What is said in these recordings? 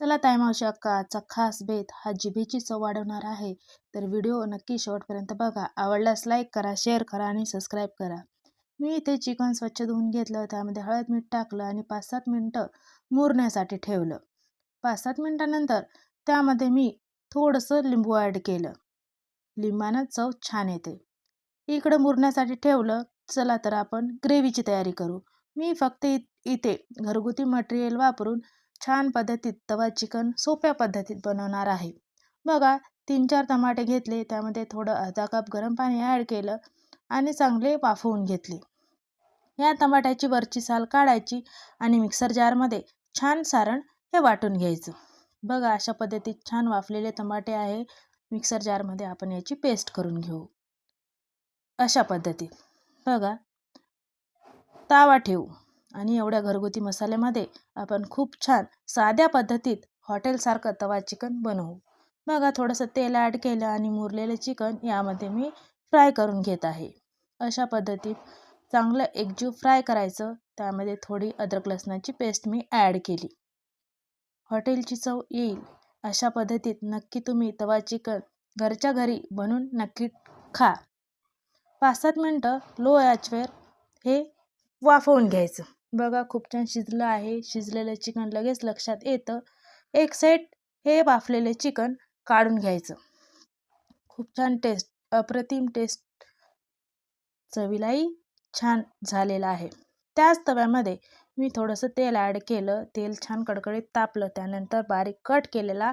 चला ताई मावशी अक्का आजचा खास बेत हा जिभेची चव वाढवणार आहे. तर व्हिडिओ नक्की शेवटपर्यंत बघा. आवडल्यास लाईक करा, शेअर करा आणि सबस्क्राईब करा. मी इथे चिकन स्वच्छ धुवून घेतलं, त्यामध्ये हळद मीठ टाकलं आणि 5-7 मिनटं मुरण्यासाठी ठेवलं. 5-7 मिनिटानंतर त्यामध्ये मी थोडंसं लिंबू ॲड केलं. लिंबानं चव छान येते. इकडं मुरण्यासाठी ठेवलं. चला तर आपण ग्रेव्हीची तयारी करू. मी फक्त इथे घरगुती मटेरियल वापरून छान पद्धतीत तवा चिकन सोप्या पद्धतीत बनवणार आहे. बघा, 3-4 टमाटे घेतले, त्यामध्ये थोडं अर्धा कप गरम पाणी ॲड केलं आणि चांगले वाफवून घेतले. या टमाट्याची वरची साल काढायची आणि मिक्सर जारमध्ये छान सारण हे वाटून घ्यायचं. बघा, अशा पद्धतीत छान वाफलेले टमाटे आहे. मिक्सर जारमध्ये आपण याची पेस्ट करून घेऊ. अशा पद्धतीत बघा, तावा ठेवू आणि एवढ्या घरगुती मसाल्यामध्ये आपण खूप छान साध्या पद्धतीत हॉटेलसारखं तवा चिकन बनवू. बघा, थोडंसं तेल ॲड केलं आणि मुरलेलं चिकन यामध्ये मी फ्राय करून घेत आहे. अशा पद्धतीत चांगलं एकजीव फ्राय करायचं. त्यामध्ये थोडी अद्रक लसणाची पेस्ट मी ॲड केली. हॉटेलची चव येईल अशा पद्धतीत नक्की तुम्ही तवा चिकन घरच्या घरी बनवून नक्की खा. 5-7 मिनटं लो आचवर हे वाफवून घ्यायचं. बघा, खूप छान शिजलं आहे. शिजलेलं चिकन लगेच लक्षात येतं. एक साईड हे वाफलेले चिकन काढून घ्यायचं. खूप छान टेस्ट, अप्रतिम टेस्ट, चवीलाही छान झालेला आहे. त्याच तव्यामध्ये मी थोडंसं तेल ॲड केलं. तेल छान कडकडीत तापलं. त्यानंतर बारीक कट केलेला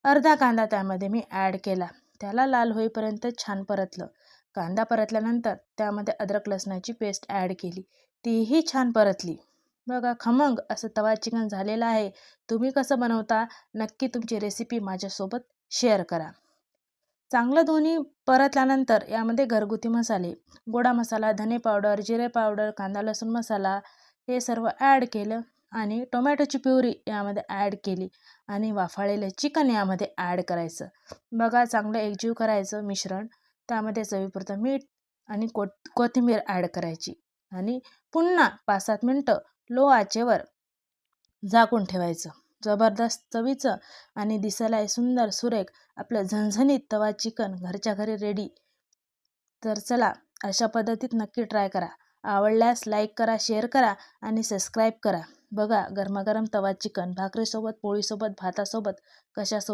अर्धा कांदा त्यामध्ये मी ॲड केला. त्याला लाल होईपर्यंत छान परतलं. कांदा परतल्यानंतर त्यामध्ये अद्रक लसणाची पेस्ट ॲड केली. तीही छान परतली. बघा, खमंग असं तवा चिकन झालेलं आहे. तुम्ही कसं बनवता नक्की तुमची रेसिपी माझ्यासोबत शेअर करा. चांगलं दोन्ही परतल्यानंतर यामध्ये घरगुती मसाले, गोडा मसाला, धने पावडर, जिरे पावडर, कांदा लसूण मसाला हे सर्व ॲड केलं आणि टोमॅटोची प्युरी यामध्ये ॲड केली आणि वाफाळलेलं चिकन यामध्ये ॲड करायचं. बघा, चांगलं एकजीव करायचं मिश्रण. त्यामध्ये चवीपुरतं मीठ आणि कोथिंबीर ॲड करायची आणि पुन्हा 5-7 मिनटं लो आचेवर झाकून ठेवायचं. जबरदस्त चवीचं आणि दिसायला सुंदर सुरेख आपलं झणझणीत तवा चिकन घरच्या घरी रेडी. तर चला, अशा पद्धतीत नक्की ट्राय करा. आवडल्यास लाईक करा, शेअर करा आणि सबस्क्राईब करा. बघा, गरमागरम तवा चिकन भाकरीसोबत, पोळीसोबत, भातासोबत, कशासोबत